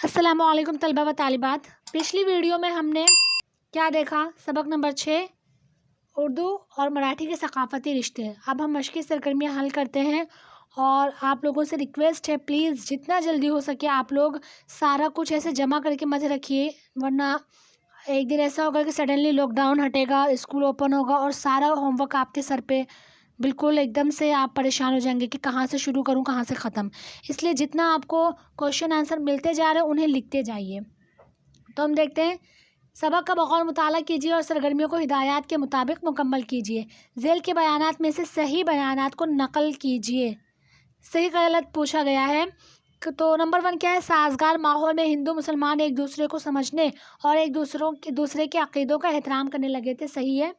السلام علیکم طلبہ و طالبات. پچھلی ویڈیو میں ہم نے کیا دیکھا؟ سبق نمبر 6 اردو اور مراٹھی کے ثقافتی رشتے. اب ہم مشقی سرگرمیاں حل کرتے ہیں اور آپ لوگوں سے ریکویسٹ ہے پلیز جتنا جلدی ہو سکے آپ لوگ سارا کچھ ایسے جمع کر کے مت رکھیے، ورنہ ایک دن ایسا ہوگا کہ سڈنلی لاک ڈاؤن ہٹے گا، اسکول اوپن ہوگا اور سارا ہوم ورک آپ کے سر پہ بالکل ایک دم سے آپ پریشان ہو جائیں گے کہ کہاں سے شروع کروں کہاں سے ختم. اس لیے جتنا آپ کو کوشچن آنسر ملتے جا رہے ہیں انہیں لکھتے جائیے. تو ہم دیکھتے ہیں سبق کا بغور مطالعہ کیجیے اور سرگرمیوں کو ہدایات کے مطابق مکمل کیجیے. ذیل کے بیانات میں سے صحیح بیانات کو نقل کیجیے. صحیح غلط پوچھا گیا ہے. تو نمبر 1 کیا ہے؟ سازگار ماحول میں ہندو مسلمان ایک دوسرے کو سمجھنے اور ایک دوسرے کے عقیدوں کا احترام کرنے لگے تھے. صحیح ہے.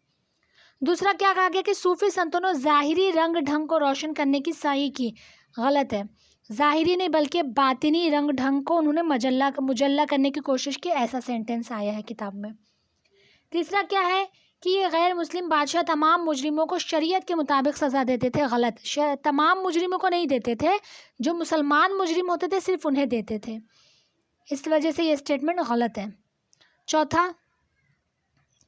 دوسرا کیا کہا گیا کہ صوفی سنتوں نے ظاہری رنگ ڈھنگ کو روشن کرنے کی سعی کی. غلط ہے. ظاہری نہیں بلکہ باطنی رنگ ڈھنگ کو انہوں نے مجلہ کرنے کی کوشش کی، ایسا سینٹنس آیا ہے کتاب میں. تیسرا کیا ہے کہ یہ غیر مسلم بادشاہ تمام مجرموں کو شریعت کے مطابق سزا دیتے تھے. غلط. تمام مجرموں کو نہیں دیتے تھے، جو مسلمان مجرم ہوتے تھے صرف انہیں دیتے تھے. اس وجہ سے یہ اسٹیٹمنٹ غلط ہے. چوتھا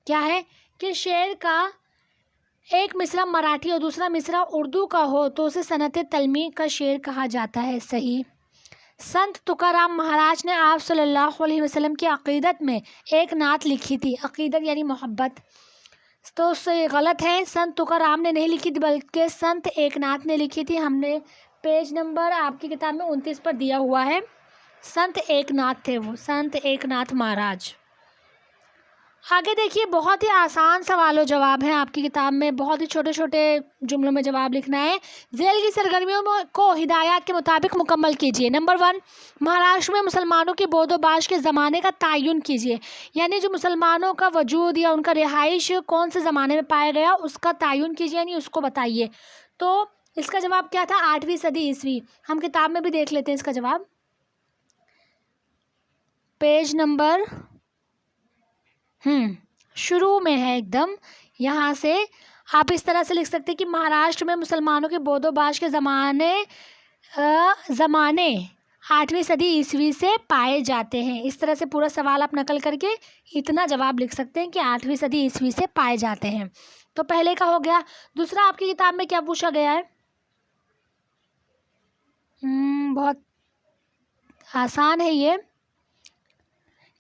کیا ہے کہ شعر کا ایک مصرع مراٹھی اور دوسرا مصرع اردو کا ہو تو اسے صنعت تلمیح کا شعر کہا جاتا ہے. صحیح. سنت تکارام مہاراج نے آپ صلی اللہ علیہ وسلم کی عقیدت میں ایک نعت لکھی تھی. عقیدت یعنی محبت. تو اس سے غلط ہے. سنت تکارام نے نہیں لکھی تھی بلکہ سنت ایک نعت نے لکھی تھی. ہم نے پیج نمبر آپ کی کتاب میں 29 پر دیا ہوا ہے. سنت ایک نعت تھے وہ، سنت ایک نعت مہاراج. آگے دیکھیے بہت ہی آسان سوال و جواب ہیں آپ کی کتاب میں، بہت ہی چھوٹے چھوٹے جملوں میں جواب لکھنا ہے. ذیل کی سرگرمیوں کو ہدایات کے مطابق مکمل کیجیے. نمبر 1 مہاراشٹر میں مسلمانوں کے بود و باش کے زمانے کا تعین کیجیے. یعنی جو مسلمانوں کا وجود یا ان کا رہائش کون سے زمانے میں پایا گیا اس کا تعین کیجیے، یعنی اس کو بتائیے. تو اس کا جواب کیا تھا؟ 8ویں صدی عیسوی. ہم کتاب میں بھی دیکھ لیتے ہیں اس کا جواب. پیج نمبر شروع میں ہے ایک دم. یہاں سے آپ اس طرح سے لکھ سکتے ہیں کہ مہاراشٹر میں مسلمانوں کے بود و باش کے زمانے 8ویں صدی عیسوی سے پائے جاتے ہیں. اس طرح سے پورا سوال آپ نقل کر کے اتنا جواب لکھ سکتے ہیں کہ 8ویں صدی عیسوی سے پائے جاتے ہیں. تو پہلے کا ہو گیا. دوسرا آپ کی کتاب میں کیا پوچھا گیا ہے؟ بہت آسان ہے یہ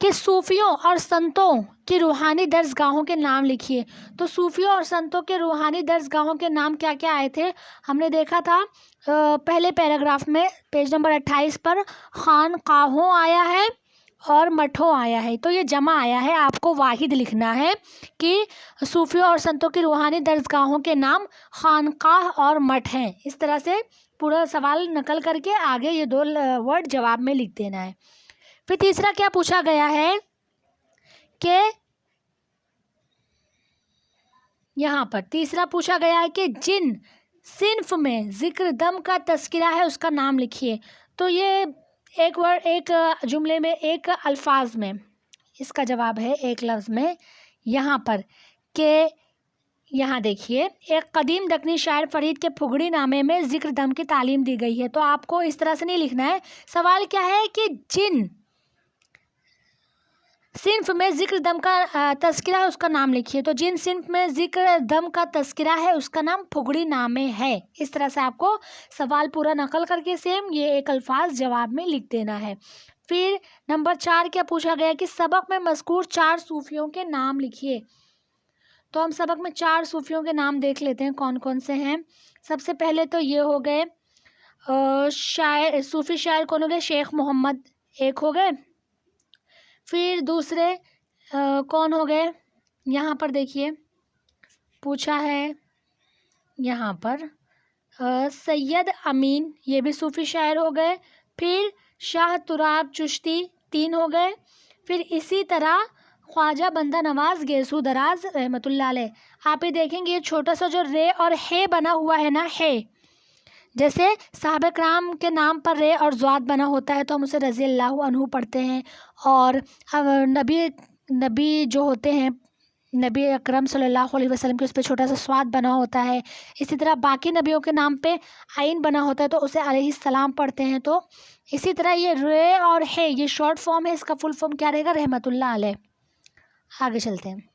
کہ صوفیوں اور سنتوں کی روحانی درسگاہوں کے نام لکھیے. تو صوفیوں اور سنتوں کے روحانی درسگاہوں کے نام کیا کیا آئے تھے؟ ہم نے دیکھا تھا پہلے پیراگراف میں پیج نمبر 28 پر خانقاہوں آیا ہے اور مٹھوں آیا ہے. تو یہ جمع آیا ہے، آپ کو واحد لکھنا ہے کہ صوفیوں اور سنتوں کی روحانی درسگاہوں کے نام خانقاہ اور مٹھ ہیں. اس طرح سے پورا سوال نقل کر کے آگے یہ 2 ورڈ جواب میں لکھ دینا ہے. پھر تیسرا کیا پوچھا گیا ہے کہ یہاں پر تیسرا پوچھا گیا ہے کہ جن صنف میں ذکر دم کا تذکرہ ہے اس کا نام لکھیے. تو یہ ایک جملے میں ایک الفاظ میں اس کا جواب ہے، ایک لفظ میں یہاں پر کہ یہاں دیکھیے ایک قدیم دکنی شاعر فرید کے پھگڑی نامے میں ذکر دم کی تعلیم دی گئی ہے. تو آپ کو اس طرح سے نہیں لکھنا ہے. سوال کیا ہے کہ جن صنف میں ذکر دم کا تذکرہ ہے اس کا نام لکھیے. تو جن صنف میں ذکر دم کا تذکرہ ہے اس کا نام پھگڑی نامے ہے. اس طرح سے آپ کو سوال پورا نقل کر کے سیم یہ ایک الفاظ جواب میں لکھ دینا ہے. پھر نمبر 4 کیا پوچھا گیا کہ سبق میں مذکور 4 صوفیوں کے نام لکھیے. تو ہم سبق میں 4 صوفیوں کے نام دیکھ لیتے ہیں کون کون سے ہیں. سب سے پہلے تو یہ ہو گئے صوفی شاعر کون ہو گئے؟ شیخ محمد ایک ہو گئے. پھر دوسرے کون ہو گئے؟ یہاں پر دیکھیے پوچھا ہے یہاں پر سید امین، یہ بھی صوفی شاعر ہو گئے. پھر شاہ تراب چشتی 3 ہو گئے. پھر اسی طرح خواجہ بندہ نواز گیسو دراز رحمۃ اللہ علیہ. آپ یہ دیکھیں گے یہ چھوٹا سا جو رے اور ہے بنا ہوا ہے نا، ہے جیسے صحابہ کرام کے نام پر رے اور ضاد بنا ہوتا ہے تو ہم اسے رضی اللہ عنہ پڑھتے ہیں. اور نبی جو ہوتے ہیں नबी अकरम सल्लल्लाहु अलैहि वसल्लम के उस पर छोटा सा स्वाद बना होता है। इसी तरह बाकी नबियों के नाम पे आइन बना होता है तो उसे अलैहिस्सलाम पढ़ते हैं। तो इसी तरह ये रे और है ये शॉर्ट फॉर्म है, इसका फुल फॉर्म क्या रहेगा? रहमतुल्लाह अलैह। आगे चलते हैं।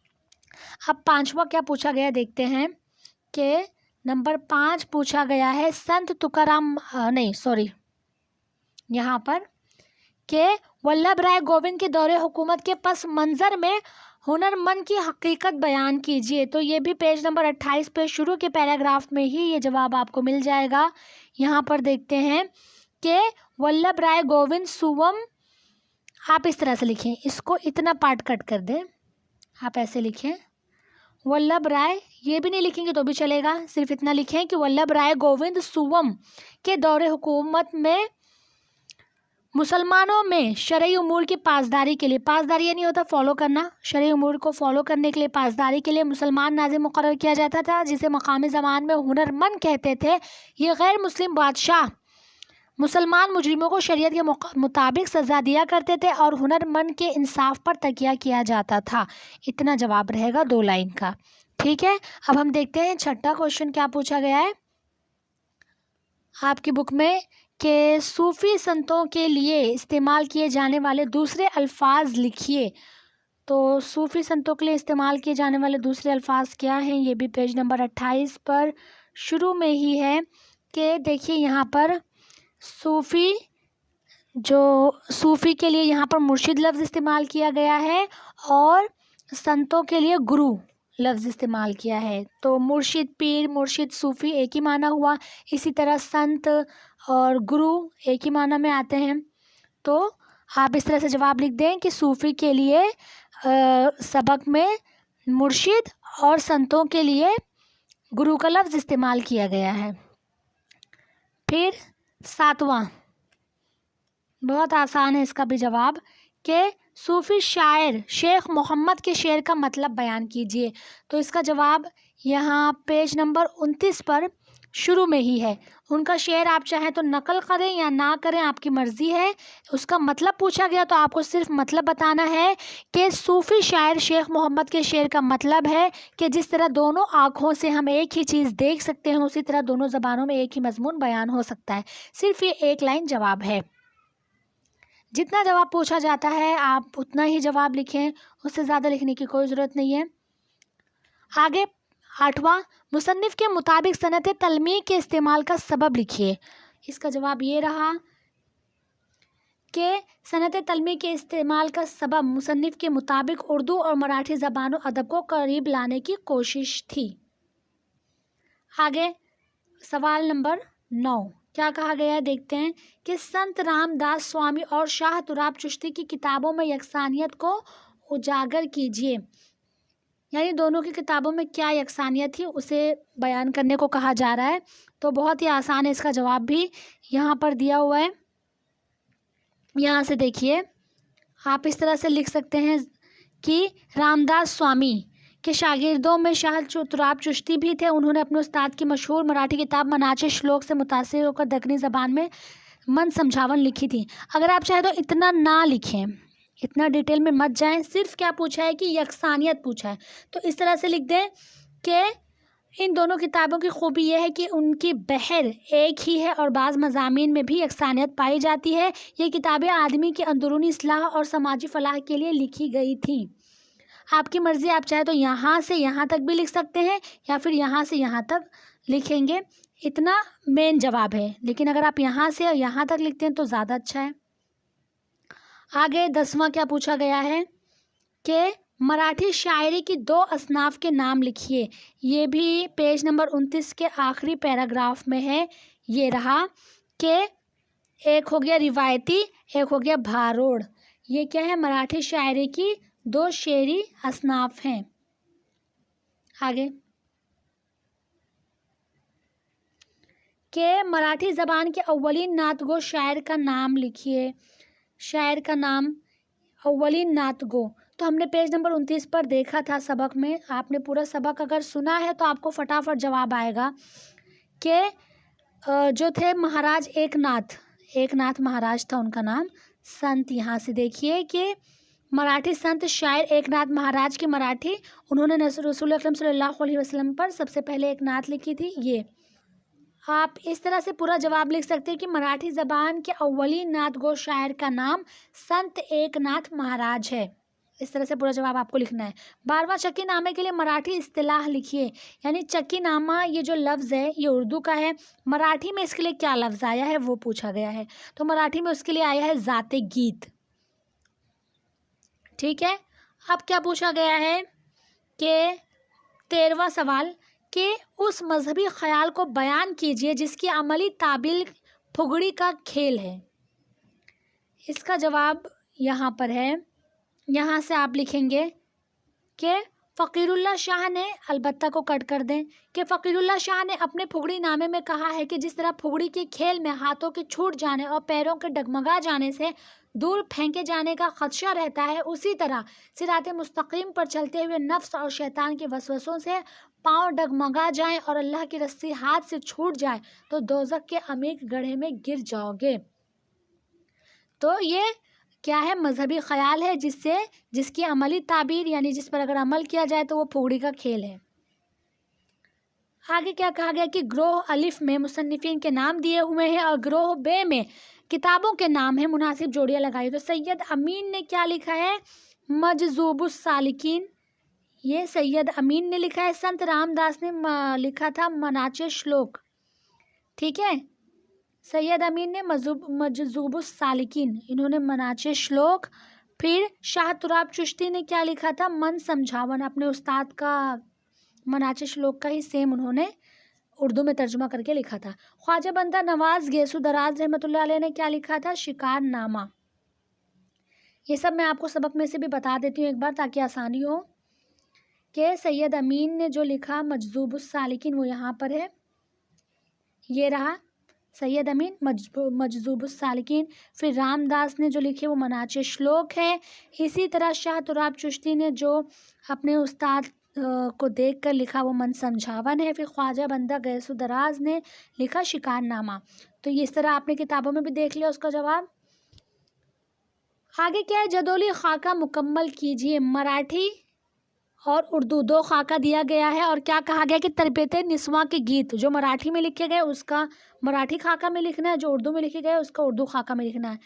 अब पांचवा क्या पूछा गया देखते हैं कि नंबर 5 पूछा गया है संत तुकाराम यहाँ पर कि वल्लभ राय गोविंद के दौरे हुकूमत के पस मंज़र में हुनरमंद की हकीकत बयान कीजिए। तो ये भी पेज नंबर 28 पे शुरू के पैराग्राफ में ही ये जवाब आपको मिल जाएगा। यहाँ पर देखते हैं कि वल्लभ राय गोविंद सुवम, आप इस तरह से लिखें, इसको इतना पार्ट कट कर दें, आप ऐसे लिखें वल्लभ राय, ये भी नहीं लिखेंगे तो भी चलेगा, सिर्फ इतना लिखें कि वल्लभ राय गोविंद सुवम के दौरे हुकूमत में मुसलमानों में शरई उमूर की पासदारी के लिए, पासदारी ये नहीं होता फॉलो करना, शरई उमूर को फॉलो करने के लिए, पासदारी के लिए मुसलमान नाज़िम मुकर्रर किया जाता था जिसे मकामी ज़बान में हुनरमंद कहते थे। ये गैर मुस्लिम बादशाह मुसलमान मुजरिमों को शरीयत के मुताबिक सज़ा दिया करते थे और हुनरमंद के इंसाफ पर तकिया किया जाता था। इतना जवाब रहेगा 2 लाइन का। ठीक है, अब हम देखते हैं छठा क्वेश्चन क्या पूछा गया है आपकी बुक में कि सूफ़ी संतों के लिए इस्तेमाल किए जाने वाले दूसरे अल्फाज लिखिए। तो सूफ़ी संतों के लिए इस्तेमाल किए जाने वाले दूसरे अल्फाज क्या हैं? ये भी पेज नंबर 28 पर शुरू में ही है कि देखिए यहाँ पर सूफ़ी के लिए यहाँ पर मुर्शिद लफ्ज़ इस्तेमाल किया गया है और संतों के लिए गुरु लफ्ज़ इस्तेमाल किया है। तो मुर्शिद, पीर, मुर्शिद, सूफ़ी एक ही माना हुआ। इसी तरह संत और गुरु एक ही माना में आते हैं। तो आप इस तरह से जवाब लिख दें कि सूफ़ी के लिए सबक में मुर्शिद और संतों के लिए गुरु का लफ्ज़ इस्तेमाल किया गया है। फिर 7वां, बहुत आसान है इसका भी जवाब कि सूफ़ी शायर शेख मोहम्मद के शेर का मतलब बयान कीजिए। तो इसका जवाब यहाँ पेज नंबर 29 पर शुरू में ही है। उनका शेर आप चाहें तो नकल करें या ना करें, आपकी मर्ज़ी है। उसका मतलब पूछा गया तो आपको सिर्फ मतलब बताना है कि सूफ़ी शायर शेख मोहम्मद के शेर का मतलब है कि जिस तरह दोनों आँखों से हम एक ही चीज़ देख सकते हैं उसी तरह दोनों ज़बानों में एक ही मज़मून बयान हो सकता है। सिर्फ ये 1 लाइन जवाब है। जितना जवाब पूछा जाता है आप उतना ही जवाब लिखें, उससे ज़्यादा लिखने की कोई ज़रूरत नहीं है। आगे 8वां, मुसन्निफ़ के मुताबिक सनत तलमी के इस्तेमाल का सबब लिखिए। इसका जवाब ये रहा कि सनत तलमी के इस्तेमाल का सबब मुसन्निफ़ के मुताबिक उर्दू और मराठी ज़बानों अदब को करीब लाने की कोशिश थी। आगे सवाल नंबर 9 क्या कहा गया है देखते हैं कि संत रामदास स्वामी और शाह तुराब चिश्ती की किताबों में यकसानियत को उजागर कीजिए। यानी दोनों की किताबों में क्या यकसानियत थी उसे बयान करने को कहा जा रहा है। तो बहुत ही आसान है, इसका जवाब भी यहाँ पर दिया हुआ है। यहाँ से देखिए, आप इस तरह से लिख सकते हैं कि रामदास स्वामी के शागिर्दों में शाह तुराब चिश्ती भी थे। उन्होंने अपने उस्ताद की मशहूर मराठी किताब मनाचे श्लोक से मुतासिर होकर दक्कनी ज़बान में मन समझावन लिखी थी। अगर आप चाहें तो इतना ना लिखें, इतना डिटेल में मत जाएं, सिर्फ क्या पूछा है कि यकसानियत पूछा है। तो इस तरह से लिख दें कि इन दोनों किताबों की खूबी यह है कि उनकी बहर एक ही है और बाज़ मज़ामीन में भी यकसानियत पाई जाती है। ये किताबें आदमी की अंदरूनी इस्लाह और समाजी फ़लाह के लिए लिखी गई थीं। आपकी मर्ज़ी, आप चाहे तो यहाँ से यहाँ तक भी लिख सकते हैं या फिर यहाँ से यहाँ तक लिखेंगे, इतना मेन जवाब है। लेकिन अगर आप यहाँ से और यहाँ तक लिखते हैं तो ज़्यादा अच्छा है। आगे 10वां क्या पूछा गया है कि मराठी शायरी की 2 असनाफ के नाम लिखिए। ये भी पेज नंबर 29 के आखिरी पैराग्राफ में है। ये रहा कि एक हो गया रिवायती, एक हो गया भारोड़। ये क्या है? मराठी शायरी की 2 शेरी असनाफ हैं। आगे के मराठी ज़बान के अव्वलीन नातगो शायर का नाम लिखिए। शायर का नाम अव्वलीन नातगो, तो हमने पेज नंबर 29 पर देखा था सबक में। आपने पूरा सबक अगर सुना है तो आपको फटाफट जवाब आएगा कि जो थे महाराज एकनाथ महाराज था उनका नाम। संत यहाँ से देखिए कि मराठी संत शायर एकनाथ महाराज की मराठी, उन्होंने रसूल अकरम सल्लल्लाहु अलैहि वसल्लम पर सबसे पहले एक नात लिखी थी। ये आप इस तरह से पूरा जवाब लिख सकते हैं कि मराठी ज़बान के अव्वली नात गो शायर का नाम संत एकनाथ महाराज है। इस तरह से पूरा जवाब आपको लिखना है। 12वां चक्की नामे के लिए मराठी इस्तिलाह लिखिए, यानी चक्की नामा ये जो लफ्ज़ है ये उर्दू का है, मराठी में इसके लिए क्या लफ्ज़ आया है वो पूछा गया है। तो मराठी में उसके लिए आया है ज़ाते गीत। ठीक है, अब क्या पूछा गया है कि 13वां सवाल कि उस मजहबी ख्याल को बयान कीजिए जिसकी अमली ताबील फुगड़ी का खेल है। इसका जवाब यहाँ पर है, यहाँ से आप लिखेंगे कि फ़कीरुल्लाह शाह ने, अलबत्ता को कट कर दें, कि फ़कीरुल्लाह शाह ने अपने फुगड़ी नामे में कहा है कि जिस तरह फुगड़ी के खेल में हाथों के छूट जाने और पैरों के डगमगा जाने से दूर फेंके जाने का खदशा रहता है, उसी तरह सिराते मुस्तकीम पर चलते हुए नफ्स और शैतान के वसवसों से पाँव डगमगा जाएं और अल्लाह की रस्सी हाथ से छूट जाए तो दोज़ख के अमीक गड्ढे में गिर जाओगे। तो ये क्या है, मजहबी ख्याल है जिसकी अमली ताबीर यानी जिस पर अगर अमल किया जाए तो वो फुगड़ी का खेल है। आगे क्या कहा गया कि ग्रोह अलिफ में मुसन्निफिन के नाम दिए हुए हैं और ग्रोह बे में किताबों के नाम है, मुनासिब जोड़ियाँ लगाई। तो सैयद अमीन ने क्या लिखा है, मजजूबुस सालिकीन, ये सैयद अमीन ने लिखा है। संत रामदास ने लिखा था मनाचे श्लोक। ठीक है, सैयद अमीन ने मजजूबुस सालिकीन, इन्होंने मनाचे श्लोक। फिर शाह तुराब चिश्ती ने क्या लिखा था, मन समझावन, अपने उस्ताद का मनाचे श्लोक का ही सेम उन्होंने उर्दू में तर्जुमा करके लिखा था। ख्वाजा बंदा नवाज गेसु दराज रहमतुल्लाह अलैह ने क्या लिखा था, शिकार नामा। ये सब मैं आपको सबक में से भी बता देती हूँ एक बार ताकि आसानी हो। कि सैयद अमीन ने जो लिखा मजजूबुस सालिकीन वो यहाँ पर है, ये रहा सैयद अमीन मजजूबुस सालिकीन। फिर रामदास ने जो लिखे वो मनाचे श्लोक है। इसी तरह शाह तुराब चिश्ती ने जो अपने उस्ताद को देख कर लिखा वो मन समझावन है। फिर ख्वाजा बंदा गैसु दराज ने लिखा शिकारनामा। तो इस तरह आपने किताबों में भी देख लिया उसका जवाब। आगे क्या है, जदोली खाका मुकम्मल कीजिए। मराठी और उर्दू दो खाका दिया गया है और क्या कहा गया कि तरबियत निस्वां के गीत जो मराठी में लिखे गए उसका मराठी खाका में लिखना है, जो उर्दू में लिखे गए उसका उर्दू खाका में लिखना है।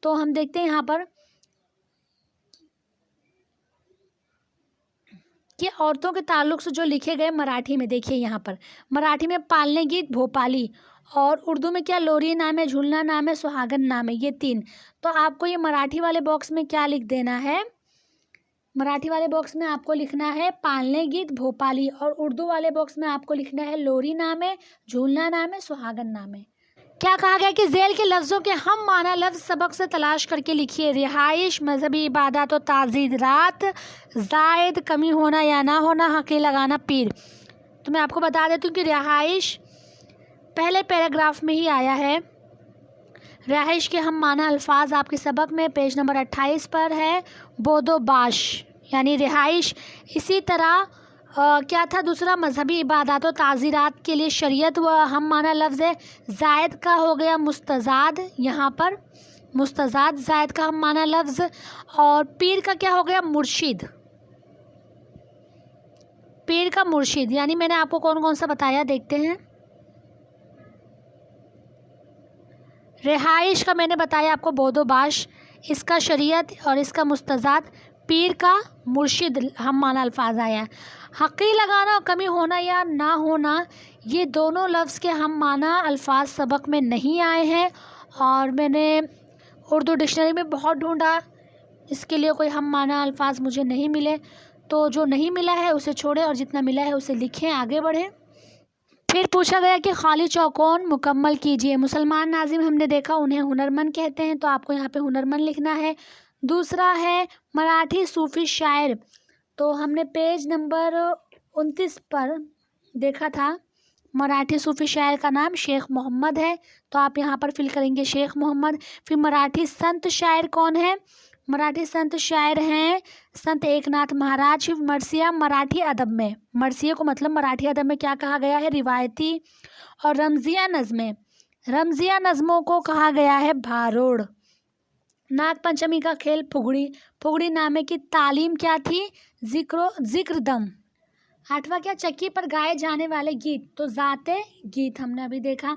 तो हम देखते हैं यहाँ पर कि औरतों के ताल्लुक से जो लिखे गए मराठी में, देखिए यहाँ पर मराठी में पालने गीत भोपाली और उर्दू में क्या लोरी नाम है, झूलना नाम है, सुहागन नाम है, ये 3। तो आपको ये मराठी वाले बॉक्स में क्या लिख देना है, मराठी वाले बॉक्स में आपको लिखना है पालने गीत भोपाली और उर्दू वाले बॉक्स में आपको लिखना है लोरी नाम है, झूलना नाम है, सुहागन नाम है। क्या कहा गया कि झेल के लफ्ज़ों के हम माना लफ्ज़ सबक से तलाश करके लिखिए। रिहाइश, मजहबी इबादत और ताज़ीरात, जायद, कमी होना या ना होना, हक़ी लगाना, पीर। तो मैं आपको बता देती हूँ कि रिहाइश पहले पैराग्राफ में ही आया है। रिहाइश के हम माना अल्फाज आपके सबक में पेज नंबर 28 पर है, बोदोबाश यानी रिहाइश। इसी तरह क्या था दूसरा, मजहबी इबादत और ताज़ीरात के लिए शरीयत व हम माना लफ्ज़ है। जायद का हो गया मुस्तज़ाद, यहाँ पर मुस्तज़ाद जायद का हम माना लफ्ज़। और पीर का क्या हो गया, मुर्शिद, पीर का मुर्शिद। यानी मैंने आपको कौन कौन सा बताया, देखते हैं। रिहाइश का मैंने बताया आपको बोदोबाश, इसका शरीयत और इसका मुस्तज़ाद, पीर का मुर्शिद हम माना अल्फाज आया। हक़ी लगाना और कमी होना या ना होना, ये दोनों लफ्ज़ के हम माना अल्फाज सबक में नहीं आए हैं और मैंने उर्दू डिक्शनरी में बहुत ढूंढा, इसके लिए कोई हम माना अल्फाज मुझे नहीं मिले। तो जो नहीं मिला है उसे छोड़ें और जितना मिला है उसे लिखें, आगे बढ़ें। फिर पूछा गया कि खाली चौकोन मुकम्मल कीजिए। मुसलमान नाज़िम हमने देखा उन्हें हुनरमंद कहते हैं, तो आपको यहाँ पे हुनरमंद लिखना है। दूसरा है मराठी सूफ़ी शायर, तो हमने पेज नंबर 29 पर देखा था मराठी सूफ़ी शायर का नाम शेख मोहम्मद है, तो आप यहाँ पर फिल करेंगे शेख मोहम्मद। फिर मराठी संत शायर कौन है, मराठी संत शायर हैं संत एकनाथ महाराज। मरसिया मराठी अदब में, मरसिया को मतलब मराठी अदब में क्या कहा गया है, रिवायती और रमज़िया नज़में, रमज़िया नज़मों को कहा गया है भारोड़। नाग पंचमी का खेल फुगड़ी, फुगड़ी नामे की तालीम क्या थी? जिक्र दम। 8वां क्या? चक्की पर गाए जाने वाले गीत, तो जाते गीत हमने अभी देखा।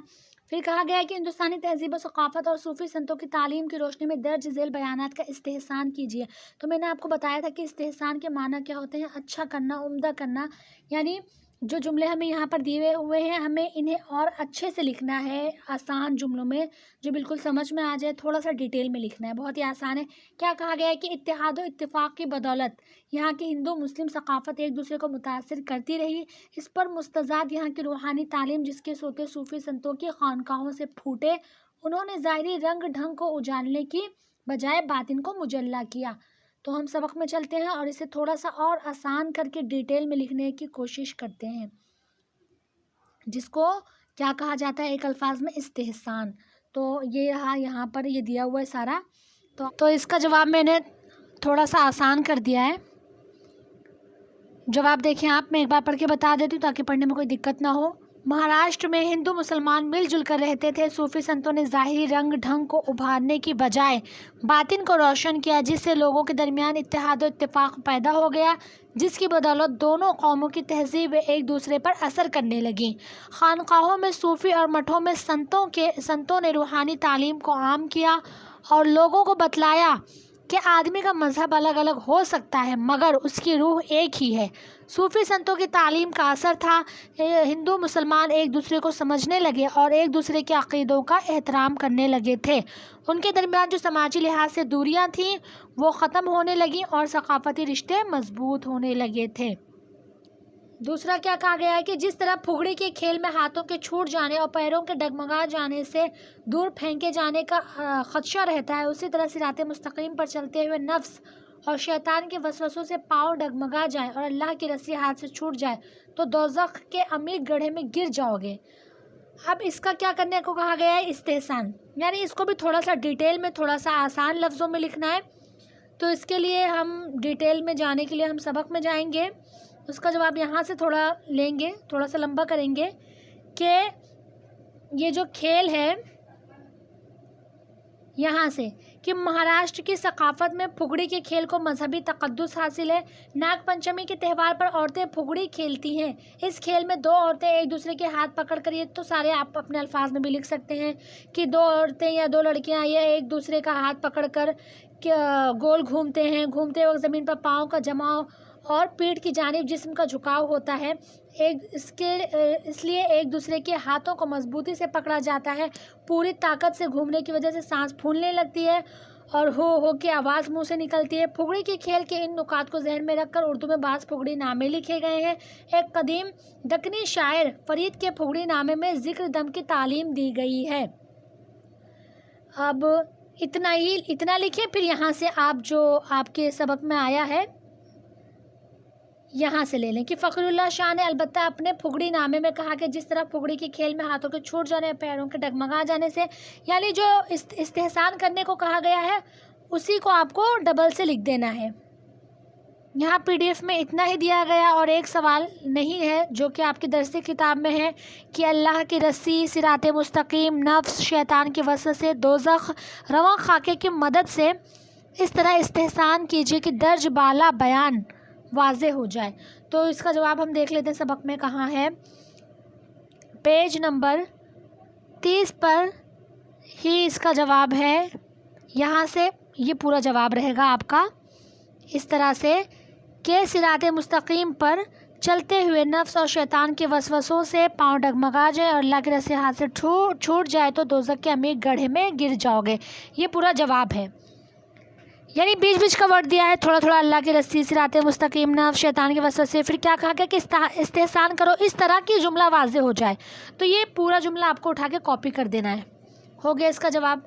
फिर कहा गया है कि हिंदुस्तानी तहजीब व सकाफत और सूफी संतों की तालीम की रोशनी में दर्ज झेल बयानात का इस्तेहसान कीजिए। तो मैंने आपको बताया था कि इस्तेहसान के माना क्या होते हैं? अच्छा करना, उम्दा करना। यानी जो जुमले हमें यहाँ पर दिए हुए हैं, हमें इन्हें और अच्छे से लिखना है, आसान जुमलों में, जो बिल्कुल समझ में आ जाए। थोड़ा सा डिटेल में लिखना है, बहुत ही आसान है। क्या कहा गया है कि इत्तेहाद व इत्तिफाक की बदौलत यहाँ की हिंदू मुस्लिम सकाफत एक दूसरे को मुतासिर करती रही। इस पर मुस्तजाद यहाँ की रूहानी तालीम जिसके सोते सूफी संतों की खानकाहों से फूटे, उन्होंने ज़ाहिरी रंग ढंग को उजाड़ने की बजाय बातिन को मुजल्ला किया। तो हम सबक में चलते हैं और इसे थोड़ा सा और आसान करके डिटेल में लिखने की कोशिश करते हैं, जिसको क्या कहा जाता है एक अल्फाज में? इस्तेहसान। तो ये रहा, यहाँ पर ये दिया हुआ है सारा। तो इसका जवाब मैंने थोड़ा सा आसान कर दिया है। जवाब देखें आप, मैं एक बार पढ़ के बता देती हूँ ताकि पढ़ने में कोई दिक्कत ना हो। महाराष्ट्र में हिंदू मुसलमान मिलजुल कर रहते थे। सूफी संतों ने ज़ाहिरी रंग ढंग को उभारने की बजाय बातिन को रोशन किया, जिससे लोगों के दरमियान इत्तेहाद और इत्तेफाक पैदा हो गया, जिसकी बदौलत दोनों कौमों की तहजीब एक दूसरे पर असर करने लगी। खानकाहों में सूफी और मठों में संतों ने रूहानी तालीम को आम किया और लोगों को बतलाया कि आदमी का मज़हब अलग अलग हो सकता है मगर उसकी रूह एक ही है। सूफी संतों की तालीम का असर था, हिंदू मुसलमान एक दूसरे को समझने लगे और एक दूसरे के अक़ीदों का एहतराम करने लगे थे। उनके दरमियान जो समाजी लिहाज से दूरियां थीं वो ख़त्म होने लगीं और सकाफ़ती रिश्ते मजबूत होने लगे थे। दूसरा क्या कहा गया है कि जिस तरह फुगड़ी के खेल में हाथों के छूट जाने और पैरों के डगमगा जाने से दूर फेंके जाने का खदशा रहता है, उसी तरह सिराते मुस्तकीम पर चलते हुए नफ्स और शैतान के वसवसों से पाँव डगमगा जाए और अल्लाह की रस्सी हाथ से छूट जाए तो दोज़ख के अमीर गड्ढे में गिर जाओगे। अब इसका क्या करने को कहा गया है? इस्तेहसान। यानी इसको भी थोड़ा सा डिटेल में, थोड़ा सा आसान लफ्ज़ों में लिखना है। तो इसके लिए हम डिटेल में जाने के लिए हम सबक में जाएंगे। उसका जवाब यहाँ से थोड़ा लेंगे, थोड़ा सा लंबा करेंगे कि ये जो खेल है यहाँ से कि महाराष्ट्र की सकाफत में फुगड़ी के खेल को मजहबी तक़द्दुस हासिल है। नाग पंचमी के त्यौहार पर औरतें फुगड़ी खेलती हैं। इस खेल में दो औरतें एक दूसरे के हाथ पकड़ कर, ये तो सारे आप अपने अल्फाज में भी लिख सकते हैं कि दो औरतें या दो लड़कियां ये एक दूसरे का हाथ पकड़ कर गोल घूमते हैं। घूमते वक्त ज़मीन पर पाँव का जमाव और पीठ की जानिब जिस्म का झुकाव होता है। इसलिए एक दूसरे के हाथों को मजबूती से पकड़ा जाता है। पूरी ताकत से घूमने की वजह से सांस फूलने लगती है और हो की आवाज़ मुंह से निकलती है। फुगड़ी के खेल के इन नुकात को जहन में रखकर उर्दू में बाज़ फुगड़ी नामे लिखे गए हैं। एक कदीम दक्कनी शायर फरीद के फुगड़ी नामे में जिक्र दम की तालीम दी गई है। अब इतना लिखें, फिर यहाँ से आप जो आपके सबक में आया है यहाँ से ले लें कि फ़खरुल्लाह शाह ने अलबत्ता अपने फुगड़ी नामे में कहा कि जिस तरह फुगड़ी के खेल में हाथों के छूट जाने, पैरों के डगमगा जाने से, यानी जो इस्तेहसान करने को कहा गया है उसी को आपको डबल से लिख देना है। यहाँ PDF में इतना ही दिया गया और एक सवाल नहीं है जो कि आपकी दरसी किताब में है कि अल्लाह की रस्सी, सिराते मुस्तकीम, नफ्स, शैतान के वसवसे, दोज़ख, रवां खाके की मदद से इस तरह इस्तेहसान कीजिए कि दर्ज बाला बयान वाज़े हो जाए। तो इसका जवाब हम देख लेते हैं सबक में कहाँ है। पेज नंबर 30 पर ही इसका जवाब है। यहाँ से ये पूरा जवाब रहेगा आपका इस तरह से कि सिराते मुस्तकीम पर चलते हुए नफ्स और शैतान के वसवसों से पाँव डगमगा जाए और अल्लाह की रस्सी हाथ से छूट जाए तो दोज़ख के अमीर गड्ढे में गिर जाओगे। ये पूरा जवाब है। यानी बीच बीच का वर्ड दिया है थोड़ा थोड़ा, अल्लाह की रस्सी, सिराते मुस्तकीम, नफ्स, शैतान के वसवसे, फिर क्या कहा गया कि इस्तेहसान करो इस तरह की जुमला वाज़े हो जाए। तो ये पूरा जुमला आपको उठा के कॉपी कर देना है। हो गया इसका जवाब।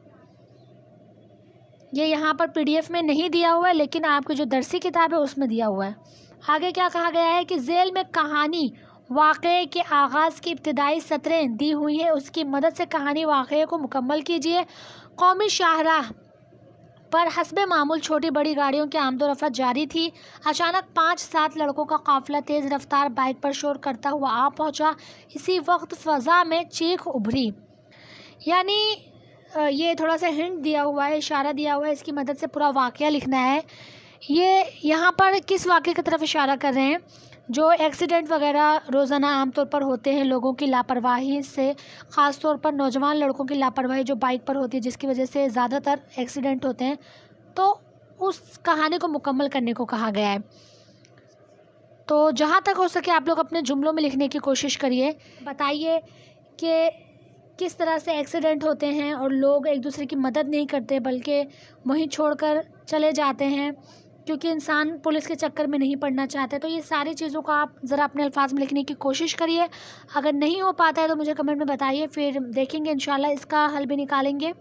ये यहाँ पर PDF में नहीं दिया हुआ है लेकिन आपकी जो दरसी किताब है उसमें दिया हुआ है। आगे क्या कहा गया है कि ज़ेल में कहानी वाक़े के आगाज़ की इब्तदाई सतरें दी हुई हैं, उसकी मदद से कहानी वाक़े को मुकम्मल कीजिए। कौमी शाहराह पर हस्बे मामूल छोटी बड़ी गाड़ियों की आमदोरफ़्त जारी थी। अचानक 5-7 लड़कों का काफ़िला तेज़ रफ्तार बाइक पर शोर करता हुआ आ पहुंचा। इसी वक्त फ़ज़ा में चीख उभरी। यानी یہ تھوڑا سا ہنٹ دیا ہوا ہے، اشارہ دیا ہوا ہے، اس کی مدد سے پورا واقعہ لکھنا ہے۔ یہ یہاں پر کس واقعے کی طرف اشارہ کر رہے ہیں؟ جو ایکسیڈنٹ وغیرہ روزانہ عام طور پر ہوتے ہیں لوگوں کی لاپرواہی سے، خاص طور پر نوجوان لڑکوں کی لاپرواہی جو بائک پر ہوتی ہے، جس کی وجہ سے زیادہ تر ایکسیڈنٹ ہوتے ہیں، تو اس کہانی کو مکمل کرنے کو کہا گیا ہے۔ تو جہاں تک ہو سکے آپ لوگ اپنے جملوں میں لکھنے کی کوشش کریے، بتائیے کہ کس طرح سے ایکسیڈنٹ ہوتے ہیں اور لوگ ایک دوسرے کی مدد نہیں کرتے بلکہ وہیں چھوڑ کر چلے جاتے ہیں، کیونکہ انسان پولیس کے چکر میں نہیں پڑنا چاہتے۔ تو یہ ساری چیزوں کو آپ ذرا اپنے الفاظ میں لکھنے کی کوشش کریے۔ اگر نہیں ہو پاتا ہے تو مجھے کمنٹ میں بتائیے، پھر دیکھیں گے انشاءاللہ اس کا حل بھی نکالیں گے۔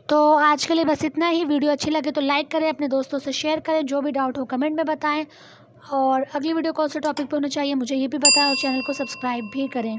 تو آج کے لیے بس اتنا ہی۔ ویڈیو اچھی لگے تو لائک کریں، اپنے دوستوں سے شیئر کریں، جو بھی ڈاؤٹ ہو کمنٹ میں بتائیں، اور اگلی ویڈیو کون سے ٹاپک پہ ہونا چاہیے مجھے یہ بھی بتائیں، اور چینل کو سبسکرائب بھی کریں۔